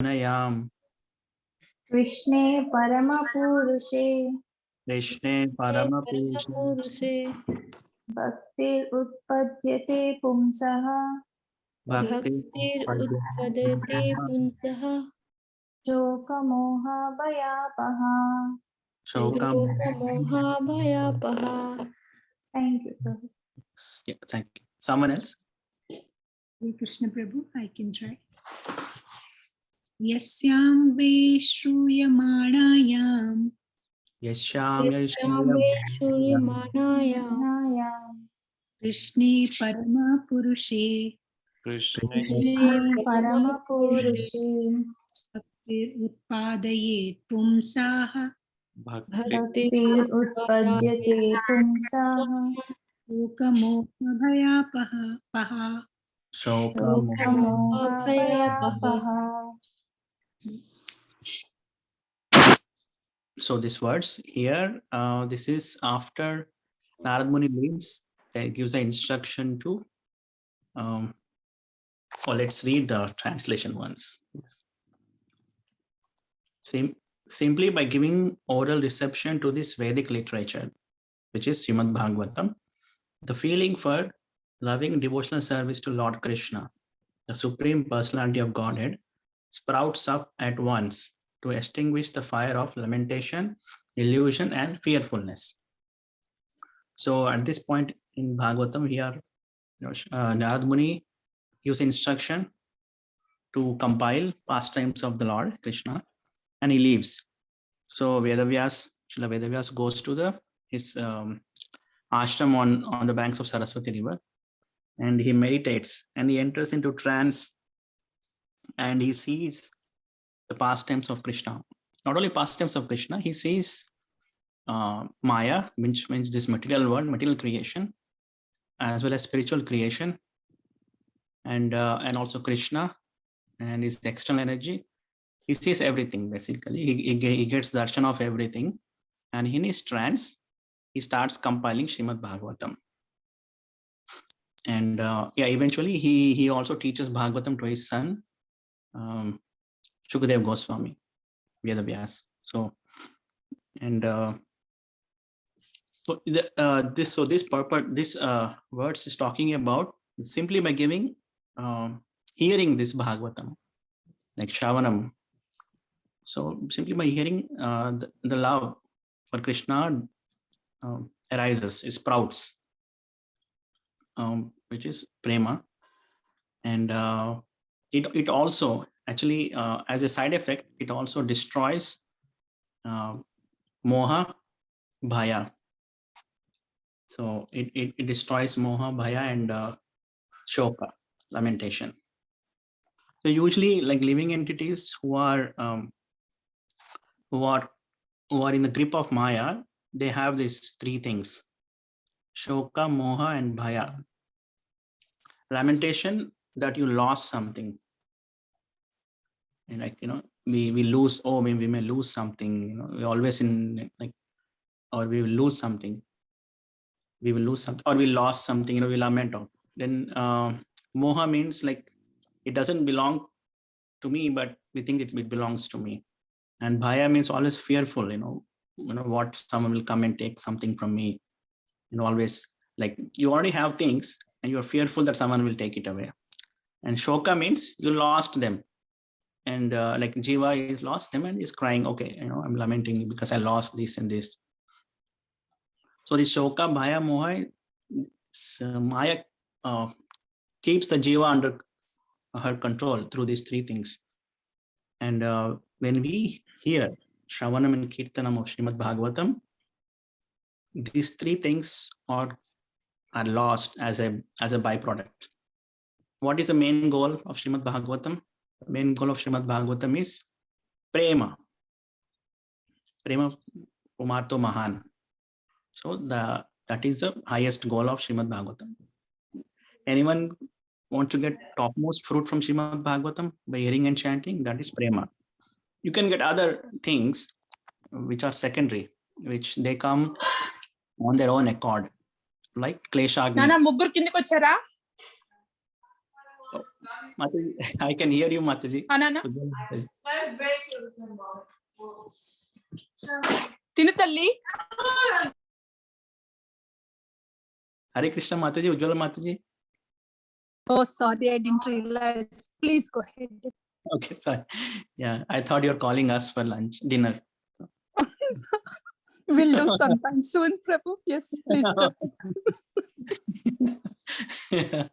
Nayam. Krishne Paramapurushe Krishne Paramapurushe. Bhaktir Utpadyate Pumsaha Bhakti Utpadate Punsaha Shokamoha Bhayapaha. Moha Bhayapaha. Thank you, Prabhu. Yeah, thank you. Someone else? Krishna Prabhu, I can try. Yasyam ve shruyamanayam Yasham Shuryamanaya Naya Krishne Parama Purushe Krishna Krishne Paramapurushe Bhaktir Utpadayet Pumsaha Bhakti Bhaktir Utpadyate Pumsaha Shokamoha Bhayapaha Shokam. Shokamoha Bhayapaha. So these words here, this is after Narad Muni leaves, gives the instruction to, let's read the translation once. Simply by giving oral reception to this Vedic literature, which is Srimad Bhagavatam, the feeling for loving devotional service to Lord Krishna, the Supreme Personality of Godhead, sprouts up at once to extinguish the fire of lamentation, illusion, and fearfulness. So at this point in Bhagavatam, here, Narad Muni gives instruction to compile pastimes of the Lord Krishna, and he leaves. So Srila Vedavyas goes to his ashram on the banks of Saraswati River, and he meditates, and he enters into trance, and he sees the pastimes of Krishna. Not only pastimes of Krishna, he sees Maya, which means this material world, material creation, as well as spiritual creation, and also Krishna and his external energy. He sees everything basically. He gets darshan of everything, and in his trance, he starts compiling Srimad Bhagavatam. And eventually he also teaches Bhagavatam to his son, Shukadev Goswami, Vedavyas. So, and this words is talking about simply by giving, hearing this Bhagavatam, like Shravanam. So simply by hearing, the love for Krishna arises, it sprouts, which is prema, and it also actually, as a side effect, it also destroys moha, bhaya. So it destroys moha, bhaya, and shoka, lamentation. So usually, like living entities who are in the grip of Maya, they have these three things: shoka, moha, and bhaya. Lamentation, that you lost something, and like we lose. Oh, we may lose something. We always in like, or we will lose something. We will lose something, or we lost something. We lament on. Then moha means like it doesn't belong to me, but we think it belongs to me. And bhaya means always fearful. What someone will come and take something from me. Always like you already have things, and you're fearful that someone will take it away. And shoka means you lost them, and like jiva is lost them and is crying. Okay, I'm lamenting because I lost this and this. So the shoka, bhaya, moha, Maya keeps the jiva under her control through these three things. And when we hear Shravanam and Kirtanam of Srimad Bhagavatam, these three things are lost as a byproduct. What is the main goal of Srimad Bhagavatam? The main goal of Srimad Bhagavatam is prema. Prema Pumarto Mahan. So that is the highest goal of Srimad Bhagavatam. Anyone want to get topmost fruit from Srimad Bhagavatam by hearing and chanting? That is prema. You can get other things which are secondary, which they come on their own accord, like kleshagni. Nana mugur kindi kochara. Mataji, I can hear you, Mataji. Anana. Ujjwala Mataji. Tinu Talli. Hare Krishna Mataji, Ujjwala Mataji. Oh, sorry, I didn't realize. Please go ahead. Okay, sorry. Yeah, I thought you're calling us for lunch, dinner. We'll do sometime soon, Prabhu. Yes, please go ahead.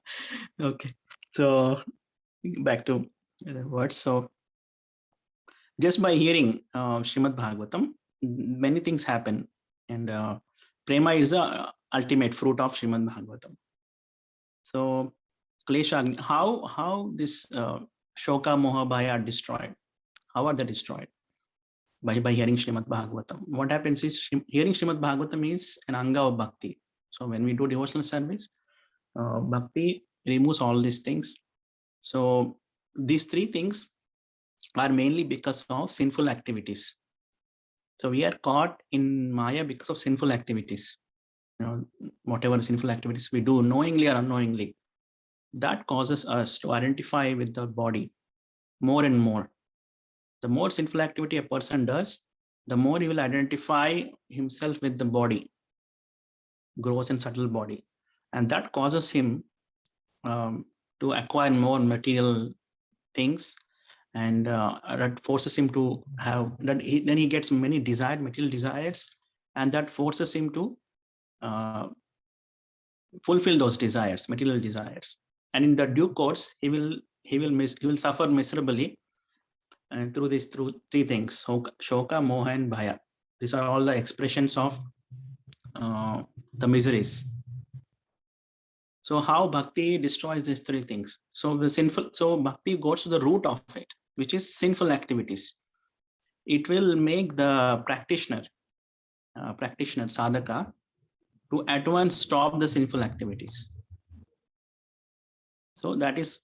Okay, so back to the words. So just by hearing Srimad Bhagavatam, many things happen, and prema is the ultimate fruit of Srimad Bhagavatam. So Klesha, how this Shoka, Moha, Bhaya are destroyed? How are they destroyed? By hearing Srimad Bhagavatam. What happens is hearing Srimad Bhagavatam is an anga of bhakti. So when we do devotional service, bhakti removes all these things. So these three things are mainly because of sinful activities. So we are caught in Maya because of sinful activities. You know, whatever sinful activities we do, knowingly or unknowingly, that causes us to identify with the body more and more. The more sinful activity a person does, the more he will identify himself with the body, gross and subtle body. And that causes him to acquire more material things, and that forces him to have, then he gets many material desires, and that forces him to fulfill those desires, material desires. And in the due course, he will suffer miserably, and through three things: Shoka, Moha, and Bhaya. These are all the expressions of the miseries. So how bhakti destroys these three things? So bhakti goes to the root of it, which is sinful activities. It will make the practitioner sadhaka, to at once stop the sinful activities. So that is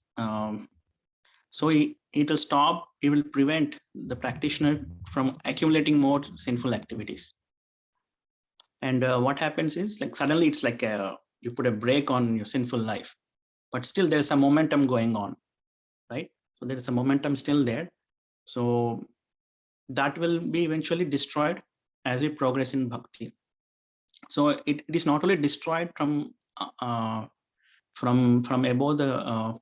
so it will stop. It will prevent the practitioner from accumulating more sinful activities. And what happens is, like, suddenly it's like you put a brake on your sinful life, but still there's a momentum going on, right? So there is a momentum still there. So that will be eventually destroyed as we progress in bhakti. So it is not only destroyed from above the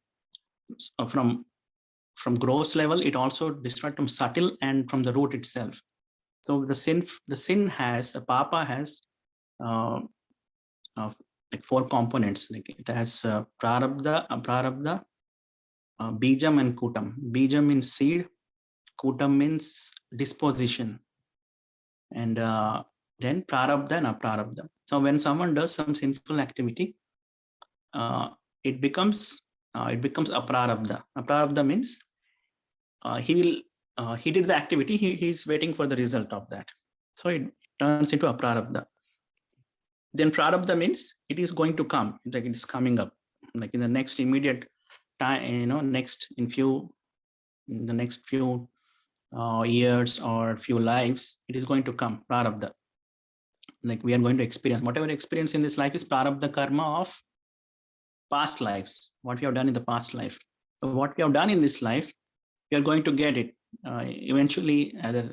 from gross level, it also destroyed from subtle and from the root itself. So the papa has like four components. Like it has prarabdha, bijam, and kutam. Bijam means seed, kutam means disposition, and then prarabdha and aprarabdha. So when someone does some sinful activity, it becomes aprarabdha. Aprarabdha means he did the activity, he's waiting for the result of that. So it turns into aprarabdha. Then prarabdha means it is going to come, like it is coming up, like in the next immediate time, in the next few years or few lives, it is going to come, prarabdha. Like we are going to experience whatever experience in this life is prarabdha karma of past lives, what we have done in the past life. So what we have done in this life, we are going to get it eventually, either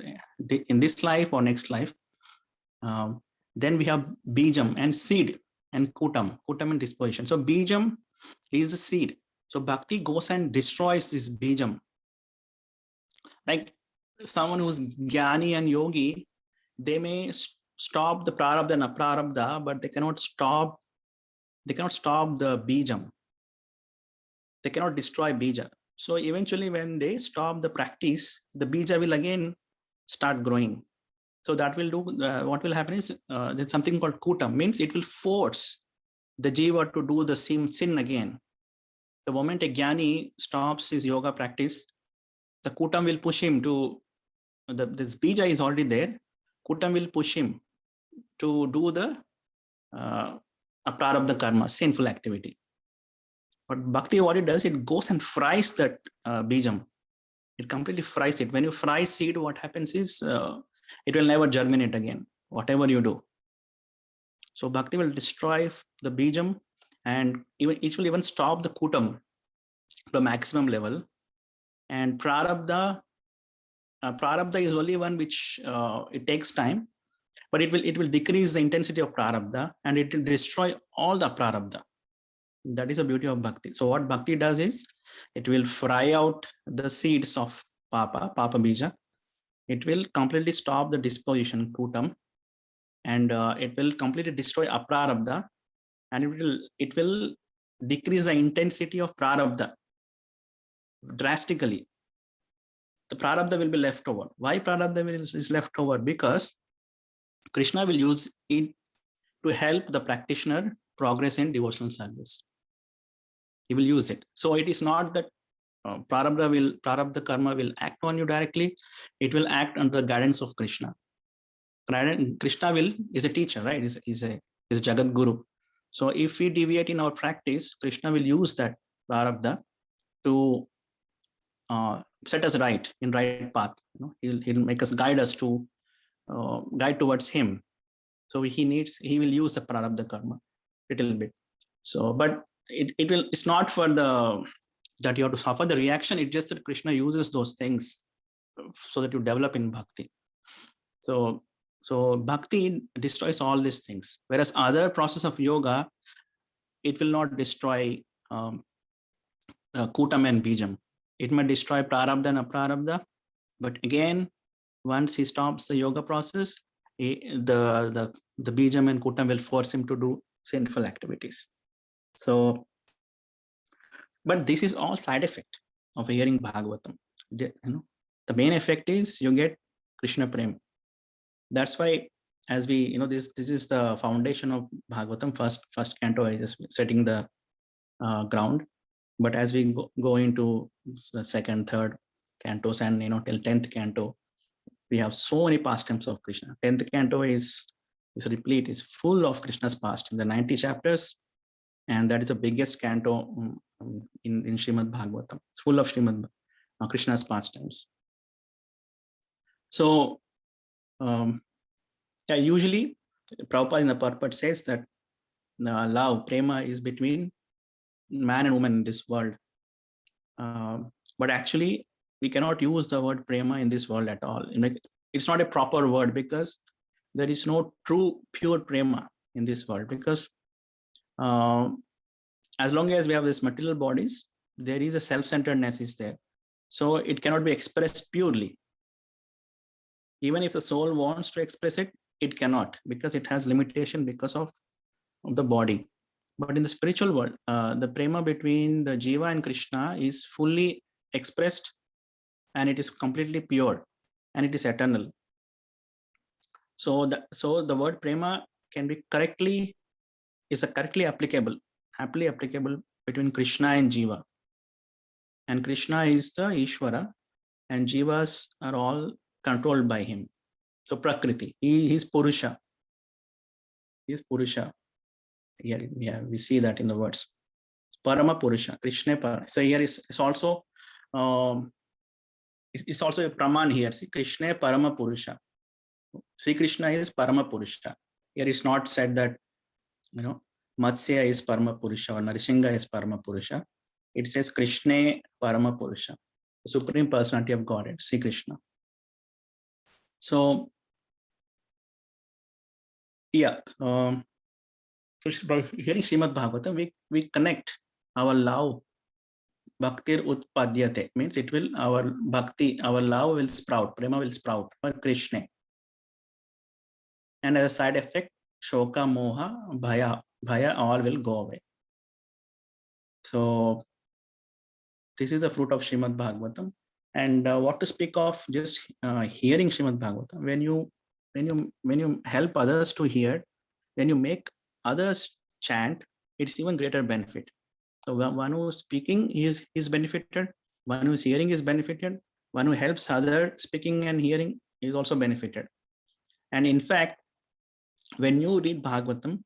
in this life or next life. Then we have bijam and seed, and kutam and disposition. So bijam is a seed. So bhakti goes and destroys this bijam. Like someone who's jnani and yogi, they may stop the prarabdha and aprarabdha, but they cannot stop the bijam. They cannot destroy bija. So eventually when they stop the practice, the bija will again start growing. So that will do, what will happen is, there's something called kutam, means it will force the jiva to do the same sin again. The moment a jnani stops his yoga practice, the kutam will push him to, this bija is already there, kutam will push him to do the aprarabdha karma, sinful activity. But bhakti, what it does, it goes and fries that bijam. It completely fries it. When you fry seed, what happens is it will never germinate again, whatever you do. So bhakti will destroy the bijam, and it will even stop the kutam. to maximum level. And prarabdha is only one which it takes time, but it will decrease the intensity of prarabdha and it will destroy all the prarabdha. That is the beauty of bhakti. So what bhakti does is it will fry out the seeds of papa bija. It will completely stop the disposition kutam, and it will completely destroy aprarabdha, and it will decrease the intensity of prarabdha drastically. The prarabdha will be left over. Why prarabdha is left over? Because Krishna will use it to help the practitioner progress in devotional service. He will use it. So it is not that prarabdha karma will act on you directly. It will act under the guidance of Krishna. Krishna is a teacher, right? Is a Jagat Guru. So if we deviate in our practice, Krishna will use that prarabdha to set us right in right path. He'll make us guide towards him. So he will use the prarabdha karma little bit. So, but it's not for that you have to suffer the reaction. It's just that Krishna uses those things so that you develop in bhakti. So bhakti destroys all these things, whereas other process of yoga, it will not destroy kutam and bijam. It may destroy prarabdha and aprarabdha, but again, once he stops the yoga process, the bijam and kutam will force him to do sinful activities. So, but this is all side effect of hearing Bhagavatam. The main effect is you get Krishna Prem. That's why, as we, this is the foundation of Bhagavatam. First canto is setting the ground. But as we go into the second, third cantos, and till 10th canto, we have so many pastimes of Krishna. 10th canto is replete, is full of Krishna's pastimes. The 90 chapters, and that is the biggest canto in Srimad Bhagavatam. It's full of Krishna's pastimes. So, usually Prabhupada in the purport says that love, prema, is between man and woman in this world. But actually, we cannot use the word prema in this world at all. It's not a proper word because there is no true, pure prema in this world. Because as long as we have these material bodies, there is a self-centeredness is there. So it cannot be expressed purely. Even if the soul wants to express it, it cannot, because it has limitation because of the body. But in the spiritual world, the prema between the Jiva and Krishna is fully expressed, and it is completely pure, and it is eternal. So the word prema can be correctly applicable, happily applicable between Krishna and Jiva. And Krishna is the Ishvara, and Jivas are all controlled by him. So Prakriti, he is Purusha. He is Purusha. Yeah, we see that in the words. Parama Purusha, Krishna Parama. So here is also it's also a praman here. See, Krishna Parama Purusha. Sri Krishna is Parama Purusha. Here it's not said that Matsya is Parama Purusha or Narisingha is Parama Purusha. It says Krishna Parama Purusha, the Supreme Personality of Godhead, Sri Krishna. So, yeah, so by hearing Srimad Bhagavatam, we connect our love. Bhaktir Utpadyate means it will, our bhakti, our love will sprout, prema will sprout for Krishna. And as a side effect, Shoka, Moha, Bhaya all will go away. So this is the fruit of Srimad Bhagavatam. And what to speak of just hearing Srimad Bhagavatam? When you help others to hear, when you make others chant, it's even greater benefit. So one who is speaking is benefited, one who is hearing is benefited, one who helps other speaking and hearing is also benefited. And in fact, when you read Bhagavatam,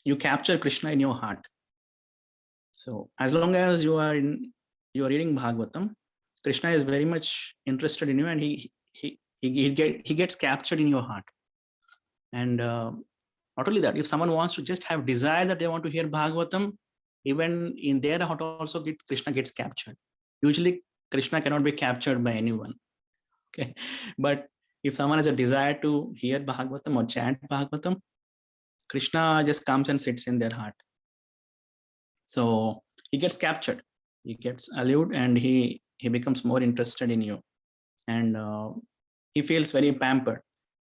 you capture Krishna in your heart. So as long as you are reading Bhagavatam, Krishna is very much interested in you, and he gets captured in your heart. And not only that, if someone wants to just have desire that they want to hear Bhagavatam, even in their heart also Krishna gets captured. Usually Krishna cannot be captured by anyone. Okay, but if someone has a desire to hear Bhagavatam or chant Bhagavatam, Krishna just comes and sits in their heart. So he gets captured, he gets allured, and he becomes more interested in you, and he feels very pampered.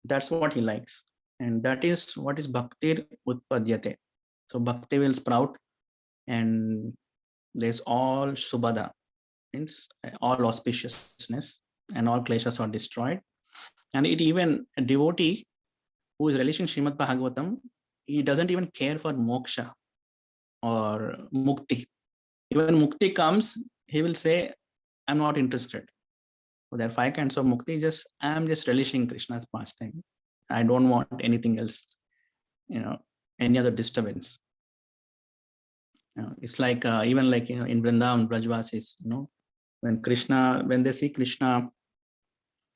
That's what he likes, and that is what is bhaktir utpadyate. So bhakti will sprout, and there's all subhada, means all auspiciousness, and all kleshas are destroyed. And it even a devotee who is relishing Srimad Bhagavatam, he doesn't even care for moksha or mukti. Even mukti comes, he will say, I'm not interested. So there are 5 kinds of mukti. I'm just relishing Krishna's pastime. I don't want anything else, any other disturbance. It's like even like in Vrindavan, Brajvasis, when they see Krishna,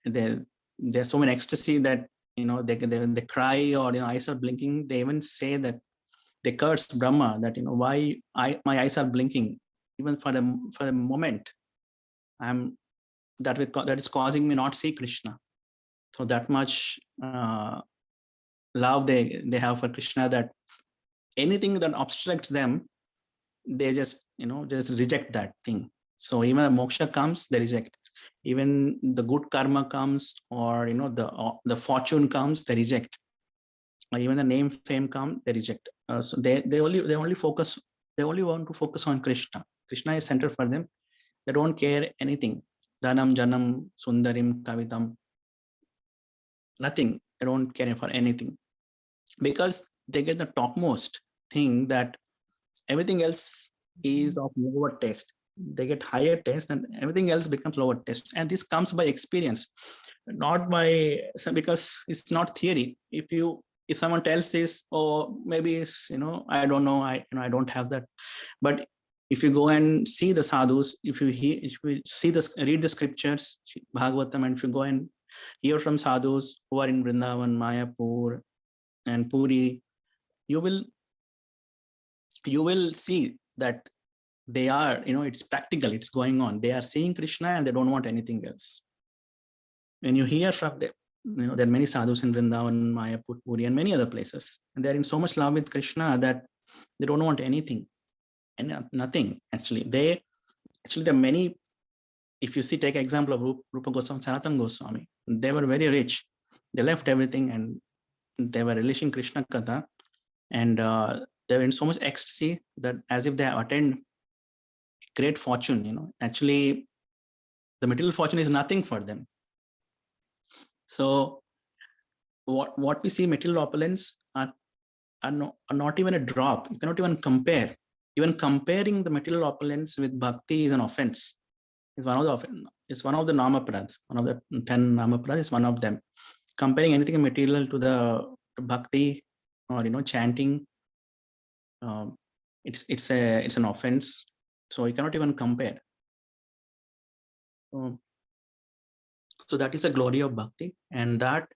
there's so much ecstasy that they cry, or eyes are blinking. They even say that they curse Brahma that why my eyes are blinking even for a moment. That is causing me not see Krishna. So that much love they have for Krishna, that anything that obstructs them, they just reject that thing. So even a moksha comes, they reject. Even the good karma comes, or the fortune comes, they reject. Or even the name, fame come, they reject. So they only want to focus on Krishna. Krishna is center for them. They don't care anything. Dhanam, Janam, Sundarim, Kavitam, nothing. They don't care for anything, because they get the topmost thing, that everything else is of lower taste. They get higher taste, and everything else becomes lower taste. And this comes by experience, not by, because it's not theory. If someone tells this, or maybe it's I don't know, I don't have that. But if you go and see the sadhus, if you read the scriptures, Bhagavatam, and if you go and hear from sadhus who are in Vrindavan, Mayapur, and Puri, you will see that they are, it's practical, it's going on. They are seeing Krishna and they don't want anything else. When you hear from them, there are many sadhus in Vrindavan, Mayapur, Puri, and many other places, and they're in so much love with Krishna that they don't want anything and nothing. Actually, there are many. If you take example of Rupa Goswami, Sanatana Goswami, they were very rich. They left everything and they were relishing Krishna Katha, and they were in so much ecstasy that as if they have attained great fortune. Actually, the material fortune is nothing for them. So what we see, material opulence are not even a drop. You cannot even compare. Even comparing the material opulence with bhakti is an offense. It's one of the namaprad. One of the 10 namaprad is one of them. Comparing anything material to the bhakti, or chanting, it's an offense. So you cannot even compare. So that is the glory of bhakti, and that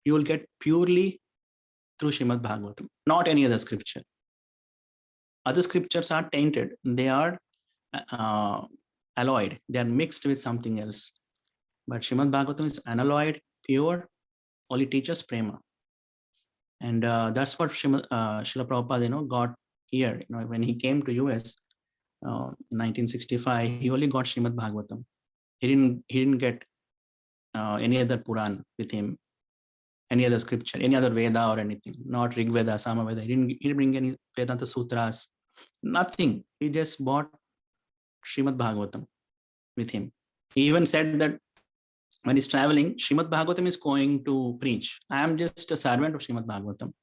you will get purely through Srimad Bhagavatam, not any other scripture. Other scriptures are tainted. They are alloyed. They are mixed with something else. But Srimad Bhagavatam is unalloyed, pure, only teaches prema. And that's what Srila Prabhupada, got here. When he came to US in 1965, he only got Srimad Bhagavatam. He didn't get any other Puran with him, any other scripture, any other Veda or anything, not Rig Veda, Samaveda. He didn't bring any Vedanta Sutras, nothing. He just bought Srimad Bhagavatam with him. He even said that when he's traveling, Srimad Bhagavatam is going to preach. I am just a servant of Srimad Bhagavatam.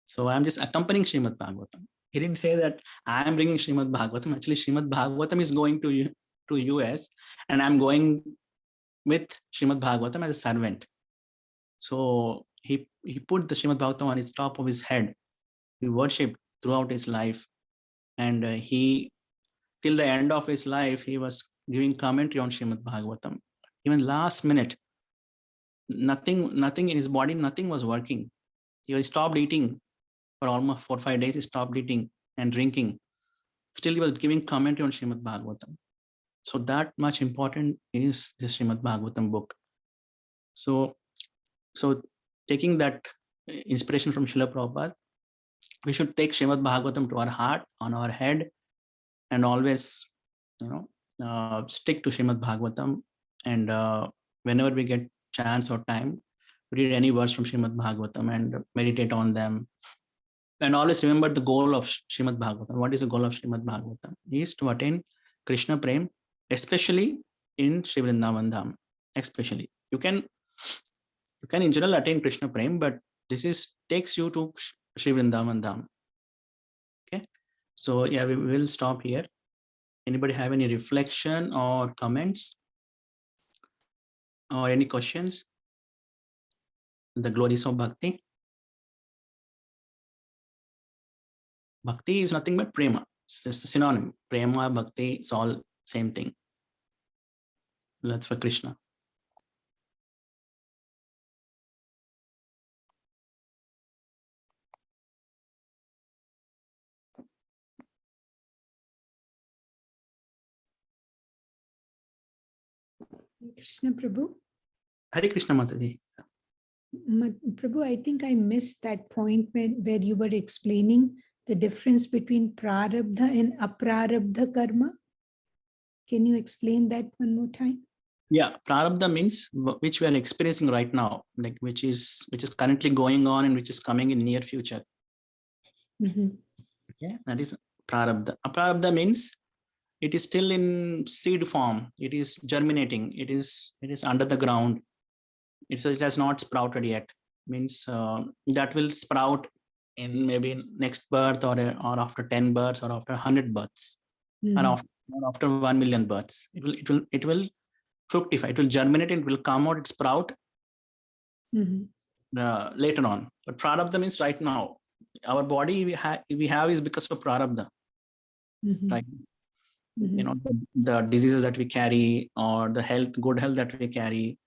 So I'm just accompanying Srimad Bhagavatam. He didn't say that I am bringing Srimad Bhagavatam. Actually, Srimad Bhagavatam is going to US, and I'm going with Srimad Bhagavatam as a servant. So he put the Srimad Bhagavatam on his top of his head. He worshipped throughout his life, and till the end of his life, he was giving commentary on Srimad Bhagavatam. Even last minute, nothing in his body, nothing was working. He stopped eating for almost 4 or 5 days. He stopped eating and drinking. still he was giving commentary on Srimad Bhagavatam. So that much important is the Srimad Bhagavatam book. So taking that inspiration from Srila Prabhupada, we should take Srimad Bhagavatam to our heart, on our head, and always, stick to Srimad Bhagavatam. And whenever we get chance or time, read any verse from Srimad Bhagavatam and meditate on them. And always remember the goal of Srimad Bhagavatam. What is the goal of Srimad Bhagavatam? Is to attain Krishna Prem, especially in Sri Vrindavan Dham. Especially, you can in general attain Krishna Prem, but this takes you to Sri Vrindavan Dham. Okay, so yeah, we will stop here. Anybody have any reflection or comments or any questions? The glories of Bhakti. Bhakti is nothing but prema. It's just a synonym. Prema, Bhakti, it's all same thing. That's for Krishna. Krishna Prabhu. Hare Krishna Mataji. Prabhu, I think I missed that point where you were explaining the difference between prarabdha and aprarabdha karma. Can you explain that one more time? Yeah, prarabdha means which we are experiencing right now, like which is currently going on and which is coming in near future. Mm-hmm. Okay, that is prarabdha. Aprarabdha means it is still in seed form. It is germinating. It is under the ground. It has not sprouted yet. Means that will sprout in maybe next birth or after 10 births or after 100 births, Mm-hmm. or after 1 million births. It will fructify. It will germinate. It will come out. It sprout later on. But prarabdha means right now. Our body we have is because of prarabdha. Mm-hmm. Right. Mm-hmm. The diseases that we carry or the good health that we carry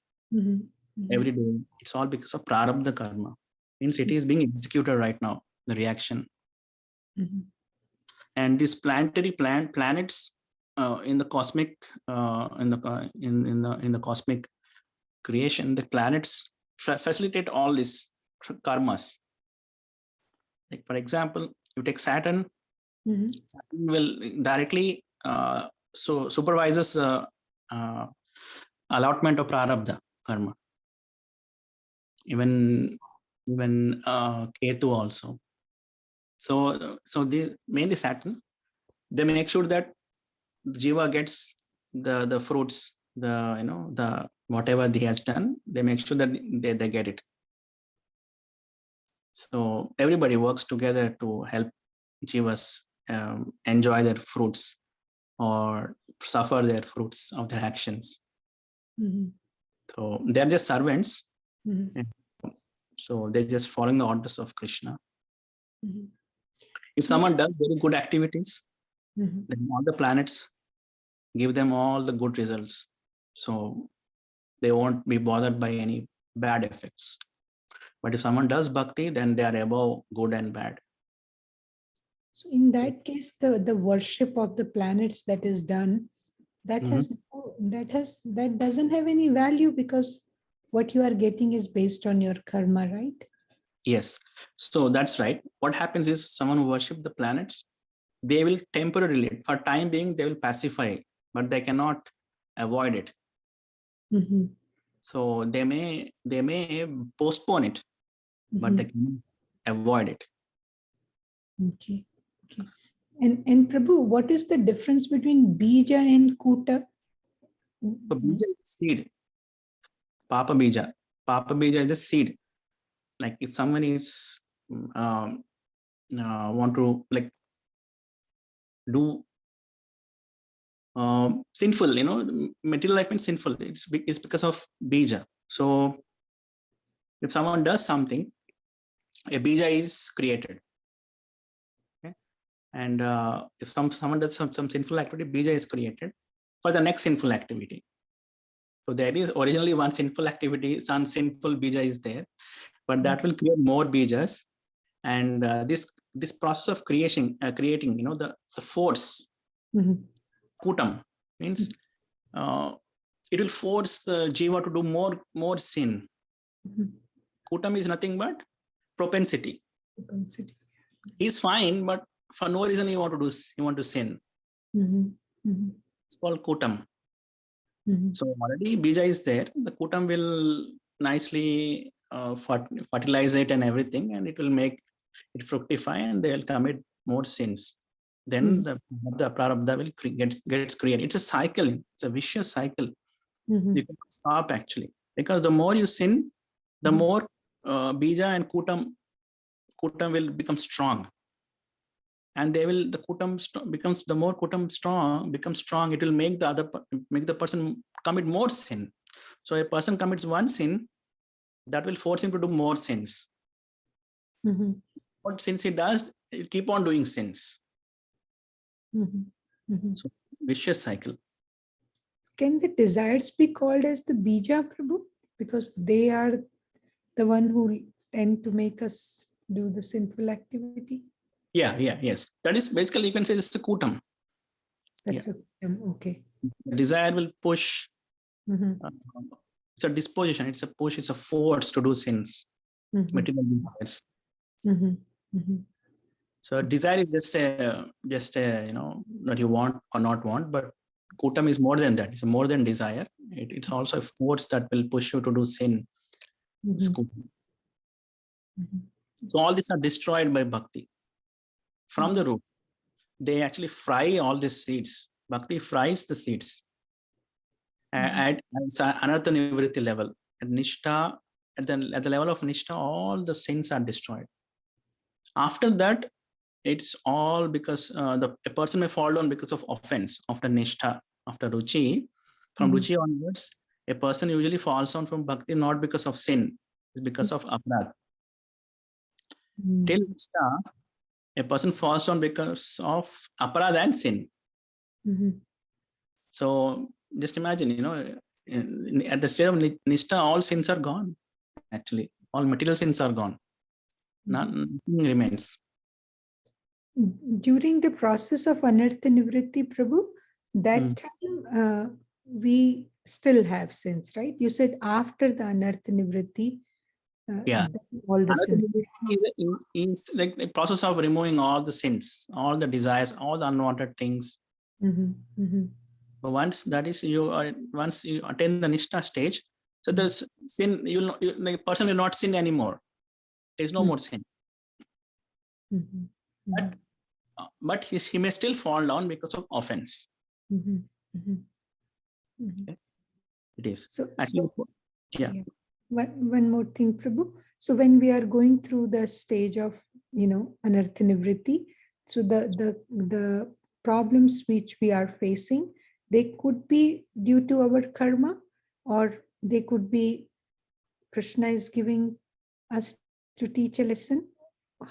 every day, it's all because of prarabdha karma. Means it is being executed right now, the reaction. And these planetary planets in the cosmic in the cosmic creation, the planets facilitate all these karmas. Like for example, you take Saturn. Saturn will directly supervises allotment of prarabdha karma. Even Ketu also. So they mainly Saturn. They make sure that Jiva gets the fruits, the whatever he has done. They make sure that they get it. So everybody works together to help Jivas enjoy their fruits or suffer their fruits of their actions. So they're just servants. So they're just following the orders of Krishna. If someone does very good activities, then all the planets give them all the good results. So they won't be bothered by any bad effects. But if someone does bhakti, then they are above good and bad. So in that case, the worship of the planets that is done, that doesn't have any value, because what you are getting is based on your karma, right? Yes. So that's right. What happens is someone who worship the planets, they will temporarily, for time being, they will pacify, but they cannot avoid it. So they may postpone it, but they cannot avoid it. Okay. And Prabhu, what is the difference between bija and kuta? So bija is seed. Papa bija. Papa bija is a seed. Like if someone is want to like do sinful, material life means sinful. It's because of bija. So if someone does something, a bija is created. Okay? And if someone does some sinful activity, bija is created for the next sinful activity. So there is originally one sinful activity, some sinful bija is there, but that will create more bijas. And this this process of creating, the force, Mhm. kutam, means it will force the jiva to do more sin. Mhm. Kutam is nothing but propensity. Propensity. He's fine, but for no reason he want to sin. Mhm. Mhm. It's called kutam. Mhm. So already bija is there. The kutam will nicely fertilize it and everything, and it will make it fructify, and they will commit more sins. Then the prarabdha will gets created. It's a cycle. It's a vicious cycle. Mhm. You cannot stop actually, because the more you sin, the Mhm. more bija and kutam will become strong, and the kutam becomes, the more kutam becomes strong, it will make the person commit more sin. So a person commits one sin, that will force him to do more sins. Mhm. What since he does, he'll keep on doing sins. Mhm. Mhm. So vicious cycle. Can the desires be called as the bija, Prabhu? Because they are the one who tend to make us do the sinful activity. Yes. That is basically, you can say this is the kutam. That's okay. The desire will push. Mhm. It's a disposition. It's a push. It's a force to do sins. Mhm. Material desires. Mhm. Mhm. So desire is just a that you want or not want, but kutam is more than that. It's more than desire. It's also a force that will push you to do sin. It's Mhm. kutam. Mhm. So all these are destroyed by bhakti from the root. They actually fry all these seeds. Bhakti fries the seeds at anartha nivritti level. At nishtha, at the level of nishtha, all the sins are destroyed. After that, it's all because a person may fall down because of offense after nishtha, after ruchi. From ruchi onwards, a person usually falls down from bhakti not because of sin, it's because of aparadh. Till nishtha, a person falls down because of aparadh and sin. Mhm. So just imagine, at the stage of nishtha, all sins are gone. Actually, all material sins are gone. Nothing remains. During the process of anartha nivritti, Prabhu, that time we still have sins, right? You said after the anartha nivritti, Yeah. all the Another sins. is like the process of removing all the sins, all the desires, all the unwanted things. Mhm. Mhm. But once you attain the nishtha stage, so there's sin. The person will not sin anymore. There's no more sin. Mhm. But he may still fall down because of offense. Mhm. Mhm. Mhm. It is So, actually, yeah. One more thing, Prabhu. So when we are going through the stage of, anartha nivritti, so the problems which we are facing, they could be due to our karma, or they could be Krishna is giving us to teach a lesson.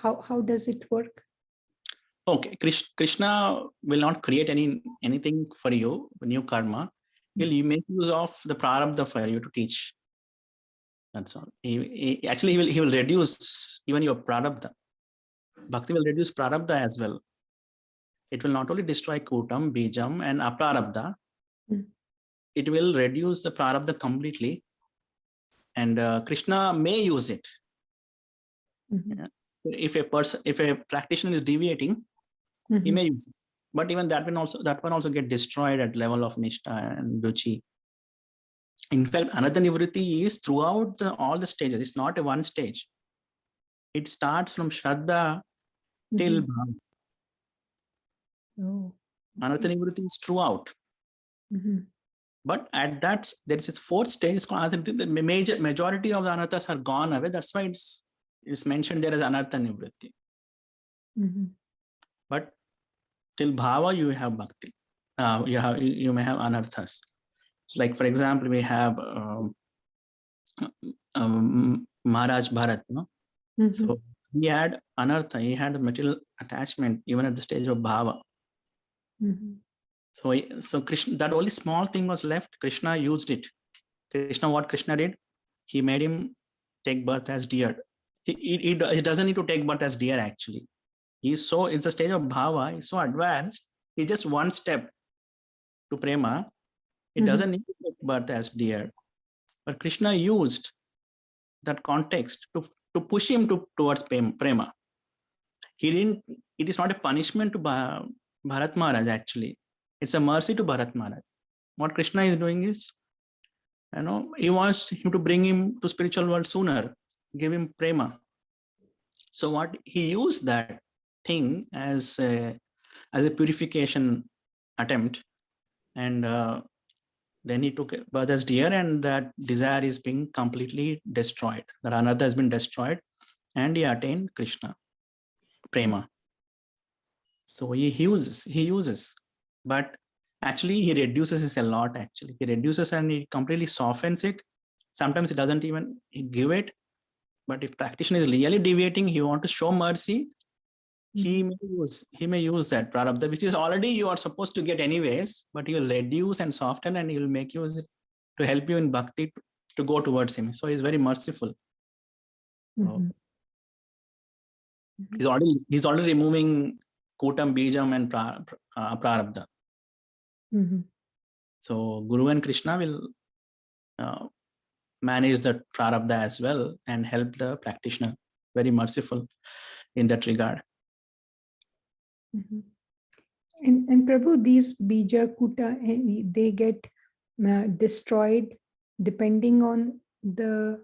How does it work? Okay, Krishna will not create anything for you, new karma. He'll make use of the prarabdha for you to teach. That's all. Actually, he will reduce even your prarabdha. Bhakti will reduce prarabdha as well. It will not only destroy kutam, bijam, and aprarabdha. It will reduce the prarabdha completely, and Krishna may use it. Yeah. If a practitioner is deviating, he may use it. But even that one also get destroyed at level of nishtha and ruchi. In fact, anartha nivritti is throughout all the stages. It's not a one stage. It starts from shraddha till bhav. Oh, Anartha nivritti is throughout. But at that, there is this fourth stage. It's called anartha. The majority of the anarthas are gone away. That's why it's mentioned there as anartha nivritti. But till bhava, you have bhakti. You may have anarthas. So, like for example, we have Maharaj Bharat. So he had anartha. He had a material attachment even at the stage of bhava. So Krishna, that only small thing was left. Krishna used it. What Krishna did? He made him take birth as deer. He doesn't need to take birth as deer actually. it's a stage of bhava, he's so advanced, he's just one step to prema. It doesn't need to take birth as deer. But Krishna used that context to push him towards prema. It is not a punishment to Bharat Maharaj actually. It's a mercy to Bharat Maharaj. What Krishna is doing is, he wants him to bring him to spiritual world sooner, give him prema. So what he used that thing as a purification attempt, and then he took birth as deer, and that desire is being completely destroyed. That another has been destroyed, and he attained Krishna, prema. So he uses, but actually he reduces it a lot. Actually, he reduces and he completely softens it. Sometimes he doesn't even give it. But if practitioner is really deviating, he want to show mercy, he may use that prarabdha, which is already you are supposed to get anyways, but he will reduce and soften, and he will make use it to help you in bhakti to go towards him. So he's very merciful. He's already removing kutam, bijam, and prarabdha. So Guru and Krishna will manage the prarabdha as well and help the practitioner. Very merciful in that regard. And Prabhu, these bija kuta, they get destroyed depending on the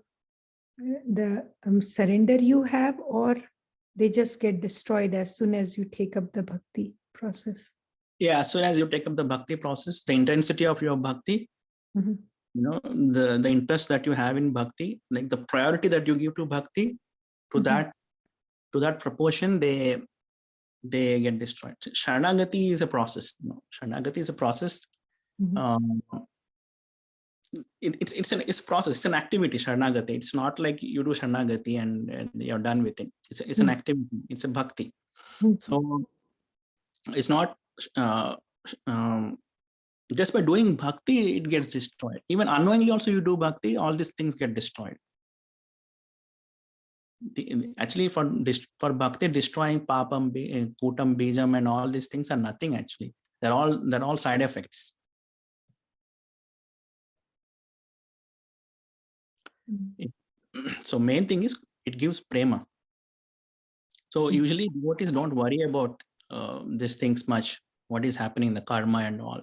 surrender you have, or they just get destroyed as soon as you take up the bhakti process? Yeah, as soon as you take up the bhakti process, the intensity of your bhakti, the interest that you have in bhakti, like the priority that you give to bhakti, to that proportion, they get destroyed. Sharanagati is a process. Sharanagati is a process. It's a process. It's an activity. Sharanagati. It's not like you do Sharanagati and you're done with it. It's an activity. It's a bhakti. So it's not just by doing bhakti it gets destroyed. Even unknowingly also you do bhakti, all these things get destroyed. Actually, for bhakti, destroying papam, kutam, bijam, and all these things are nothing. Actually, they're all side effects. So main thing is it gives prema. So usually devotees don't worry about these things much. What is happening in the karma and all.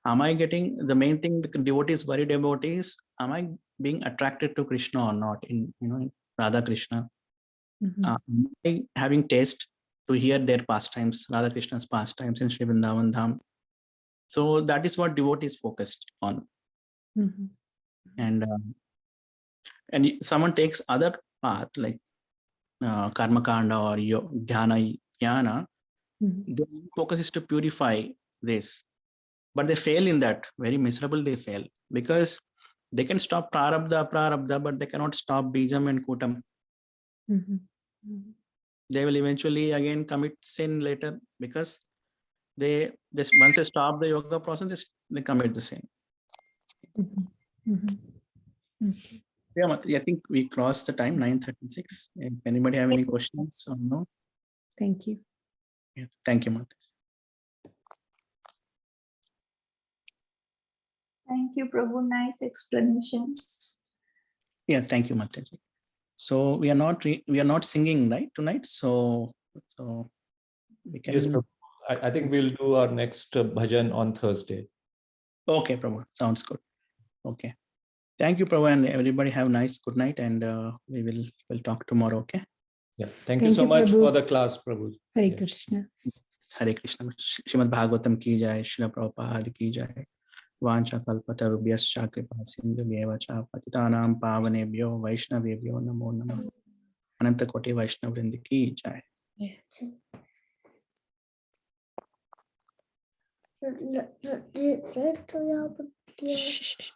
Am I getting the main thing the devotees worried about is, am I being attracted to Krishna or not in Radha Krishna? Am I having taste to hear their pastimes, Radha Krishna's pastimes in Sri Vrindavan Dham? So that is what devotees focused on. And someone takes other path like karma kanda or dhyana jnana, their focus is to purify this, but they fail in that. Very miserable they fail, because they can stop prarabdha, but they cannot stop bijam and kutam. They will eventually again commit sin later, because once they stop the yoga process, they commit the sin. Yeah, I think we crossed the time, 9:36. If anybody have any questions or no? Thank you. Yeah, thank you, Mataji. Thank you, Prabhu. Nice explanation. Yeah, thank you, Mataji. So we are not singing right tonight. So we can. Yes, Prabhu. I think we'll do our next bhajan on Thursday. Okay, Prabhu. Sounds good. Okay. Thank you, Prabhu, and everybody have a nice good night, and we'll talk tomorrow. Okay. Yeah. Thank you so much Prabhu. for the class, Prabhu. Hare Krishna. Hare Krishna. Srimad Bhagavatam ki jai, Srila Prabhupada ki jai. Vancha kalpatarubhyascha kripa sindhubhyeva cha patitanam pavanebhyo vaishnavebhyo namo namah. Ananta Koti Vaishnav Vrindi ki jai. Shh.